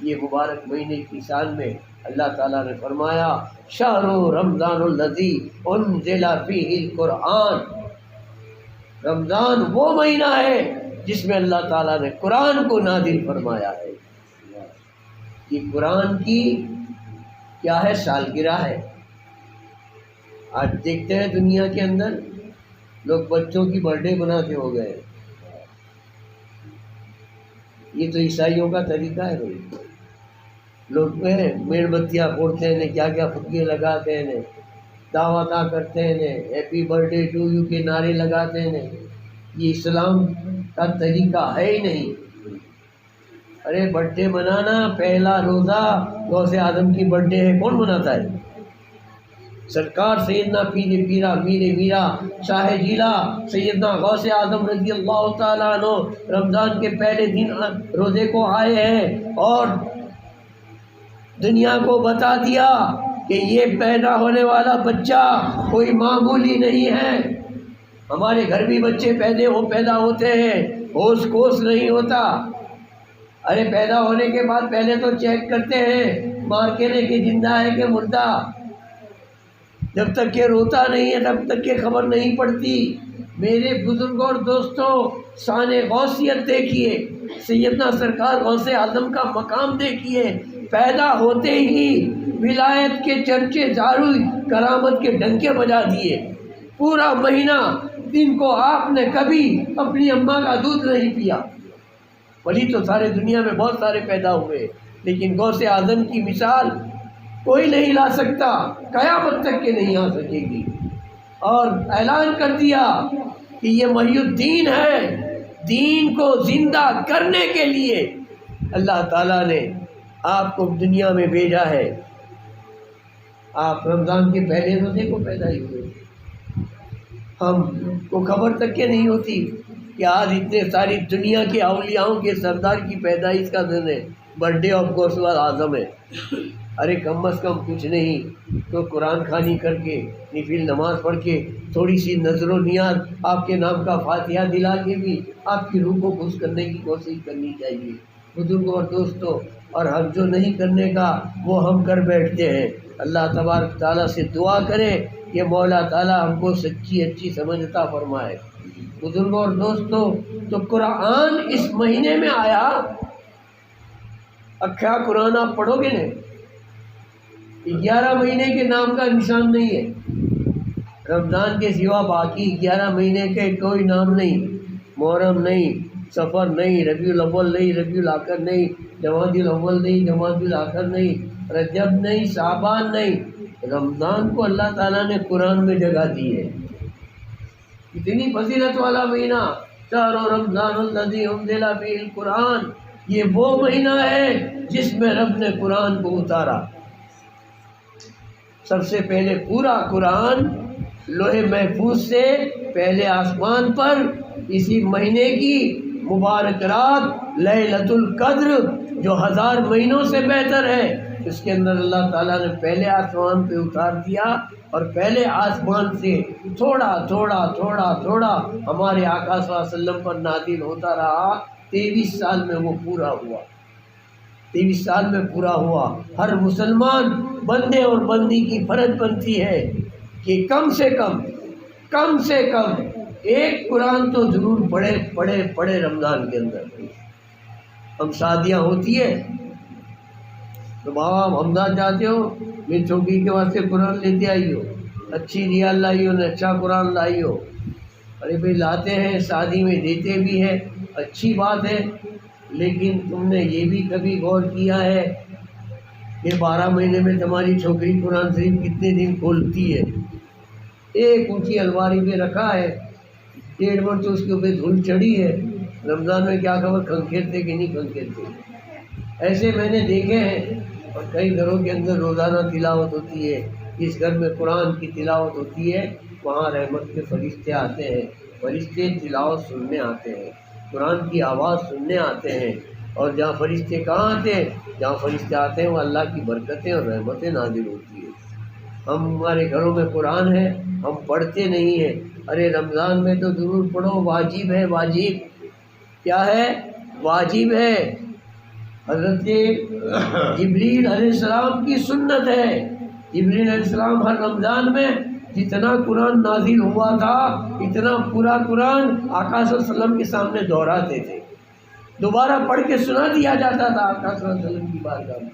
Speaker 1: یہ مبارک مہینے کی شان میں اللہ تعالیٰ نے فرمایا شہر رمضان الذی انزل فیہ القرآن۔ رمضان وہ مہینہ ہے جس میں اللہ تعالیٰ نے قرآن کو نازل فرمایا ہے۔ یہ قرآن کی کیا ہے؟ سالگرہ ہے۔ آج دیکھتے ہیں دنیا کے اندر لوگ بچوں کی برتھ ڈے بناتے ہو گئے۔ یہ تو عیسائیوں کا طریقہ ہے بھائی۔ لوگ میر بتیاں پھوڑتے ہیں، کیا کیا پھٹکے لگاتے ہیں، دعوتاں کرتے ہیں، ہیپی برتھ ڈے ٹو یو کے نعرے لگاتے ہیں۔ یہ اسلام کا طریقہ ہے ہی نہیں۔ ارے برتھ ڈے منانا، پہلا روزہ غوث اعظم کی برتھ ڈے ہے، کون مناتا ہے؟ سرکار سیدنا پیر پیرا میر میرا شاہ جیلا سیدنا غوث اعظم رضی اللہ تعالیٰ عنہ رمضان کے پہلے دن روزے کو آئے ہیں اور دنیا کو بتا دیا کہ یہ پیدا ہونے والا بچہ کوئی معمولی نہیں ہے۔ ہمارے گھر بھی بچے پیدا ہوتے ہیں، ہوش کوش نہیں ہوتا۔ ارے پیدا ہونے کے بعد پہلے تو چیک کرتے ہیں مار کے لے کہ زندہ ہے کہ مردہ۔ جب تک کہ روتا نہیں ہے تب تک کہ خبر نہیں پڑتی۔ میرے بزرگوں اور دوستوں، شان غوثیت دیکھیے، سیدنا سرکار غوث اعظم کا مقام دیکھیے، پیدا ہوتے ہی ولایت کے چرچے جارو کرامت کے ڈنکے بجا دیے، پورا مہینہ دن کو آپ نے کبھی اپنی اماں کا دودھ نہیں پیا۔ ولی تو سارے دنیا میں بہت سارے پیدا ہوئے، لیکن غوث اعظم کی مثال کوئی نہیں لا سکتا، قیامت تک کے نہیں آ سکے گی۔ اور اعلان کر دیا کہ یہ محی الدین ہے، دین کو زندہ کرنے کے لیے اللہ تعالیٰ نے آپ کو دنیا میں بھیجا ہے۔ آپ رمضان کے پہلے روزے کو پیدا ہی ہوئے، ہم کو خبر تک کہ نہیں ہوتی کہ آج اتنے ساری دنیا کے اولیاؤں کے سردار کی پیدائش کا دن ہے، برتھ ڈے آف غوث اعظم ہے۔ ارے کم از کم کچھ نہیں تو قرآن خوانی کر کے، نفل نماز پڑھ کے، تھوڑی سی نظر و نیاز آپ کے نام کا فاتحہ دلا کے بھی آپ کی روح کو خوش کرنے کی کوشش کرنی چاہیے بزرگوں اور دوستوں۔ اور ہم جو نہیں کرنے کا وہ ہم کر بیٹھتے ہیں۔ اللہ تبارک تعالیٰ سے دعا کریں کہ مولا تعالیٰ ہم کو سچی اچھی سمجھ عطا فرمائے۔ بزرگوں اور دوستوں، تو قرآن اس مہینے میں آیا، اکھیا قرآن آپ پڑھو گے نا، 11 مہینے کے نام کا نشان نہیں ہے۔ رمضان کے سوا باقی 11 مہینے کے کوئی نام نہیں، محرم نہیں، سفر نہیں، ربیع الاول نہیں، ربیع الاخر نہیں، جمادی الاول نہیں، جمادی الاخر نہیں، رجب نہیں، شعبان نہیں۔ رمضان کو اللہ تعالیٰ نے قرآن میں جگہ دی ہے۔ اتنی فضیلت والا مہینہ، شہر رمضان الذی انزل فیہ القرآن، یہ وہ مہینہ ہے جس میں رب نے قرآن کو اتارا۔ سب سے پہلے پورا قرآن لوح محفوظ سے پہلے آسمان پر اسی مہینے کی مبارک رات لیلۃ القدر جو 1000 مہینوں سے بہتر ہے، اس کے اندر اللہ تعالیٰ نے پہلے آسمان پہ اتار دیا، اور پہلے آسمان سے تھوڑا تھوڑا تھوڑا تھوڑا ہمارے آقا صلی اللہ علیہ وسلم پر نازل ہوتا رہا۔ 23 سال میں وہ پورا ہوا، 23 سال میں پورا ہوا۔ ہر مسلمان بندے اور بندی کی فرض بنتی ہے کہ کم سے کم ایک قرآن تو ضرور پڑھے رمضان کے اندر۔ ہم شادیاں ہوتی ہے تو بابا حمدہ چاہتے ہو میری چوکی کے واسطے قرآن لیتے آئی ہو، اچھی ریال لائی ہو نے، اچھا قرآن لائی ہو۔ ارے بھائی لاتے ہیں، شادی میں دیتے بھی ہیں، اچھی بات ہے، لیکن تم نے یہ بھی کبھی غور کیا ہے کہ 12 مہینے میں تمہاری چھوکری قرآن شریف کتنے دن کھولتی ہے؟ ایک اونچی الماری پہ رکھا ہے، 1.5 منٹ تو اس کے اوپر دھول چڑھی ہے، رمضان میں کیا خبر کھنکھیرتے کہ نہیں کھنکھیرتے۔ ایسے میں نے دیکھے ہیں، اور کئی گھروں کے اندر روزانہ تلاوت ہوتی ہے۔ جس گھر میں قرآن کی تلاوت ہوتی ہے وہاں رحمت کے فرشتے آتے ہیں، فرشتے تلاوت سننے آتے ہیں، قرآن کی آواز سننے آتے ہیں۔ اور جہاں فرشتے کہاں آتے ہیں؟ جہاں فرشتے آتے ہیں وہ اللہ کی برکتیں اور رحمتیں نازل ہوتی ہیں۔ ہمارے گھروں میں قرآن ہے، ہم پڑھتے نہیں ہیں۔ ارے رمضان میں تو ضرور پڑھو، واجب ہے، واجب کیا ہے؟ واجب ہے۔ حضرت جبریل علیہ السلام کی سنت ہے، جبریل علیہ السلام ہر رمضان میں جتنا قرآن نازل ہوا تھا اتنا پورا قرآن آقا صلی اللہ علیہ وسلم کے سامنے دہراتے تھے، دوبارہ پڑھ کے سنا دیا جاتا تھا آقا صلی اللہ علیہ وسلم کی بارگاہ میں۔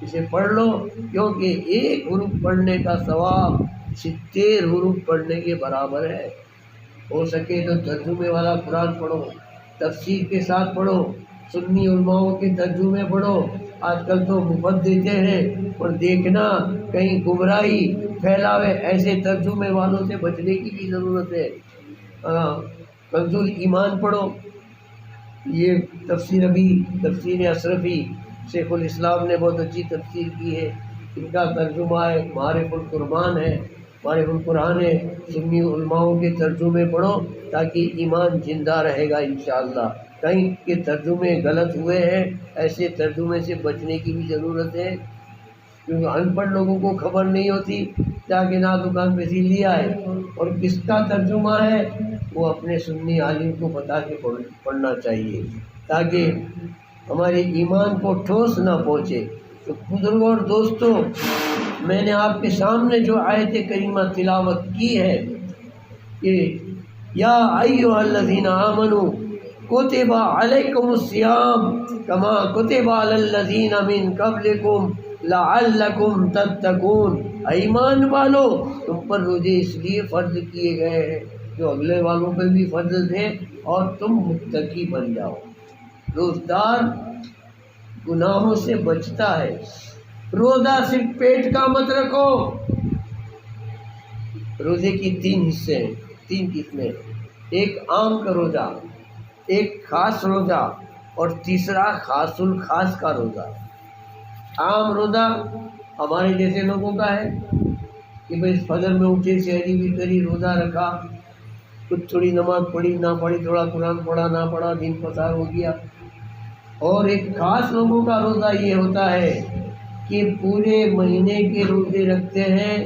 Speaker 1: اسے پڑھ لو، کیونکہ ایک حروف پڑھنے کا ثواب 70 حروف پڑھنے کے برابر ہے۔ ہو سکے تو ترجمے والا قرآن پڑھو، تفسیر کے ساتھ پڑھو، سنی علماؤں کے ترجمے پڑھو۔ آج کل تو مفت دیتے ہیں، اور دیکھنا کہیں گمراہی پھیلاوے، ایسے ترجمے والوں سے بچنے کی بھی ضرورت ہے۔ کنز ایمان پڑھو، یہ تفسیر اشرفی شیخ الاسلام نے بہت اچھی تفسیر کی ہے، ان کا ترجمہ ہے معارف القرآن ہے، معارف القرآن ہے۔ سنی علماؤں کے ترجمے پڑھو تاکہ ایمان زندہ رہے گا انشاءاللہ۔ کہیں کے ترجمے غلط ہوئے ہیں، ایسے ترجمے سے بچنے کی بھی ضرورت ہے، کیونکہ ان پڑھ لوگوں کو خبر نہیں ہوتی، جا کے نہ دکان پہ سے لے آئے، اور کس کا ترجمہ ہے وہ اپنے سنی عالم کو بتا کے پڑھنا چاہیے تاکہ ہمارے ایمان کو ٹھوس نہ پہنچے۔ تو بزرگوں اور دوستوں، میں نے آپ کے سامنے جو آیت کریمہ تلاوت کی ہے کہ یا ایھا الذین آمنوا کتب علیکم الصیام کما کتب علی الذین من قبلکم لعلکم تتقون، ایمان والو تم پر روزے اس لیے فرض کیے گئے ہیں جو اگلے والوں پہ بھی فرض ہیں اور تم متقی بن جاؤ۔ روزدار گناہوں سے بچتا ہے۔ روزہ صرف پیٹ کا مت رکھو۔ روزے کی 3 حصے ہیں، 3 قسمیں، ایک عام کا روزہ، ایک خاص روزہ اور تیسرا خاص الخاص کا روزہ۔ عام روزہ ہمارے جیسے لوگوں کا ہے کہ بھائی فجر میں اٹھے، سحری بھی کری، روزہ رکھا، کچھ تھوڑی نماز پڑھی نہ پڑھی، تھوڑا قرآن پڑھا نہ پڑھا، دن پسار ہو گیا۔ اور ایک خاص لوگوں کا روزہ یہ ہوتا ہے کہ پورے مہینے کے روزے رکھتے ہیں،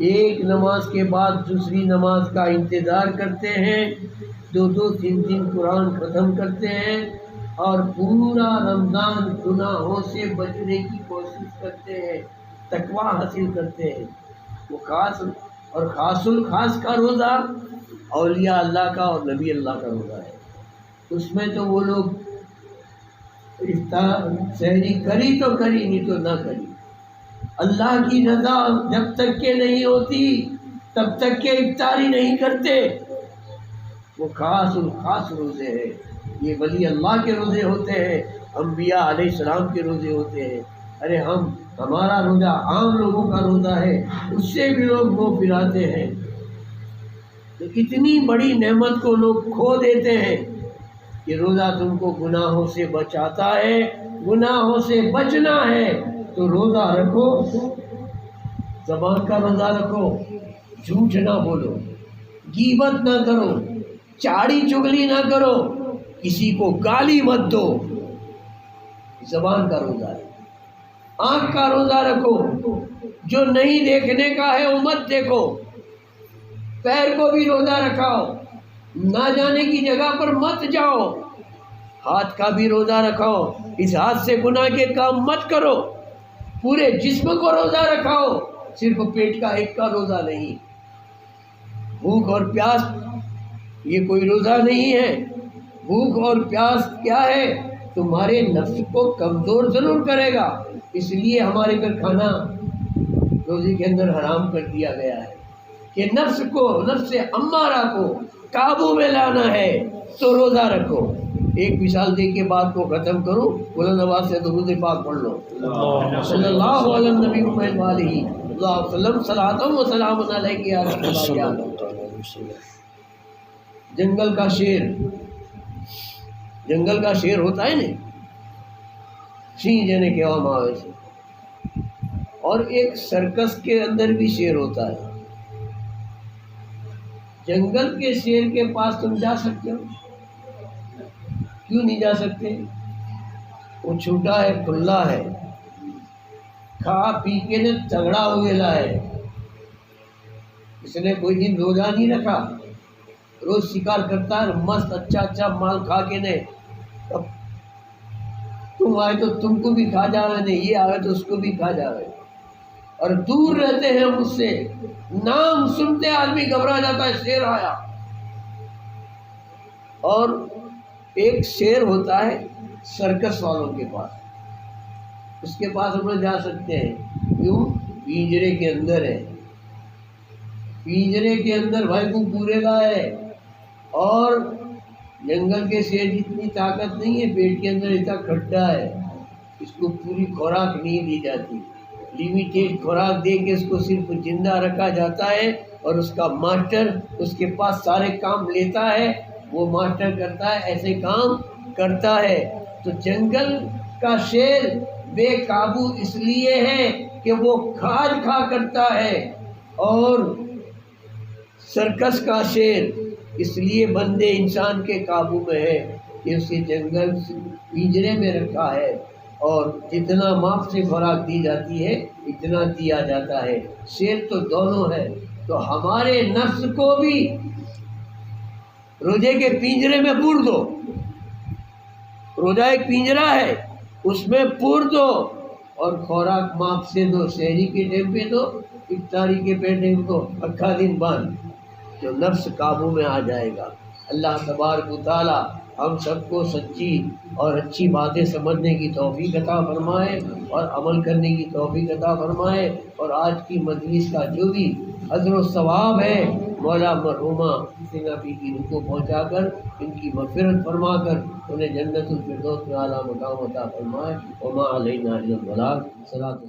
Speaker 1: ایک نماز کے بعد دوسری نماز کا انتظار کرتے ہیں، 2 3 قرآن ختم کرتے ہیں اور پورا رمضان گناہوں سے بچنے کی کوشش کرتے ہیں، تقویٰ حاصل کرتے ہیں۔ وہ خاص اور خاص الخاص کا روزہ اولیاء اللہ کا اور نبی اللہ کا روزہ ہے۔ اس میں تو وہ لوگ افطار سحری کری تو کری، نہیں تو نہ کری۔ اللہ کی رضا جب تک کہ نہیں ہوتی تب تک کہ افطاری نہیں کرتے۔ وہ خاص الخاص روزے ہیں، یہ ولی اللہ کے روزے ہوتے ہیں، انبیاء علیہ السلام کے روزے ہوتے ہیں۔ ارے ہمارا روزہ عام لوگوں کا روزہ ہے، اس سے بھی لوگ منہ پھراتے ہیں۔ تو اتنی بڑی نعمت کو لوگ کھو دیتے ہیں کہ روزہ تم کو گناہوں سے بچاتا ہے۔ گناہوں سے بچنا ہے تو روزہ رکھو، زبان کا روزہ رکھو، جھوٹ نہ بولو، غیبت نہ کرو، چاڑی چغلی نہ کرو، کسی کو گالی مت دو، زبان کا روزہ ہے۔ آنکھ کا روزہ رکھو، جو نہیں دیکھنے کا ہے وہ مت دیکھو۔ پیر کو بھی روزہ رکھاؤ، نہ جانے کی جگہ پر مت جاؤ۔ ہاتھ کا بھی روزہ رکھاؤ، اس ہاتھ سے گناہ کے کام مت کرو۔ پورے جسم کو روزہ رکھاؤ، صرف پیٹ کا ایک کا روزہ نہیں۔ بھوک اور پیاس یہ کوئی روزہ نہیں ہے۔ بھوک اور پیاس کیا ہے؟ تمہارے نفس کو کمزور ضرور کرے گا، اس لیے ہمارے گھر کھانا روزے کے اندر حرام کر دیا گیا ہے کہ نفس کو، نفس امارہ کو قابو میں لانا ہے تو روزہ رکھو۔ ایک مثال دے کے بات کو ختم کروں، بلند آواز سے درود پاک پڑھ لو۔ صلی اللہ علیہ نبی محمد علیہ اللہ وسلم، صلاۃ و سلام علیک یا رسول اللہ۔ جنگل کا شیر، جنگل کا شیر ہوتا ہے نا، سینہ جنے کے عام آوے سے، اور ایک سرکس کے اندر بھی شیر ہوتا ہے۔ جنگل کے شیر کے پاس تم جا سکتے ہو؟ کیوں نہیں جا سکتے؟ وہ چھوٹا ہے، کھلا ہے، کھا پی کے نے تگڑا ہو گیا ہے، اس نے کوئی دن روزہ نہیں رکھا، روز شکار کرتا ہے، مست اچھا مال کھا کے نے، اب تم آئے تو تم کو بھی کھا جاوے، نہیں یہ آئے تو اس کو بھی کھا جاوے، اور دور رہتے ہیں مجھ سے، نام سنتے آدمی گھبرا جاتا ہے، شیر آیا۔ اور ایک شیر ہوتا ہے سرکس والوں کے پاس، اس کے پاس ہم لوگ جا سکتے ہیں، کیوں؟ پنجرے کے اندر ہے، پنجرے کے اندر بھائی کو پورے گا ہے، اور جنگل کے شیر جتنی طاقت نہیں ہے، پیٹ کے اندر اتنا کھڈا ہے، اس کو پوری خوراک نہیں دی جاتی، لمیٹیڈ خوراک دے کے اس کو صرف زندہ رکھا جاتا ہے، اور اس کا ماسٹر اس کے پاس سارے کام لیتا ہے، وہ ماسٹر کرتا ہے، ایسے کام کرتا ہے۔ تو جنگل کا شیر بے قابو اس لیے ہے کہ وہ کھاد کھا کرتا ہے، اور سرکس کا شیر اس لیے بندے انسان کے قابو میں ہے کہ اسے جنگل پنجرے میں رکھا ہے، اور جتنا ماپ سے خوراک دی جاتی ہے اتنا دیا جاتا ہے۔ شیر تو دونوں ہے، تو ہمارے نفس کو بھی روزے کے پنجرے میں پور دو۔ روزہ ایک پنجرا ہے، اس میں پور دو، اور خوراک ماپ سے دو، سحری کے ٹائم پہ دو، افطاری کے ٹائم دو، اکھا دن باندھ، جو نفس قابو میں آ جائے گا۔ اللہ تبارک و تعالی ہم سب کو سچی اور اچھی باتیں سمجھنے کی توفیق عطا فرمائے اور عمل کرنے کی توفیق عطا فرمائے، اور آج کی مجلس کا جو بھی اجر و ثواب ہے مولا مرحومہ حسینہ پی کی روح کو پہنچا کر ان کی مغفرت فرما کر انہیں جنت الفردوس میں اعلیٰ مقام عطا فرمائے۔ وما علینا الا البلاغ۔ صلاۃ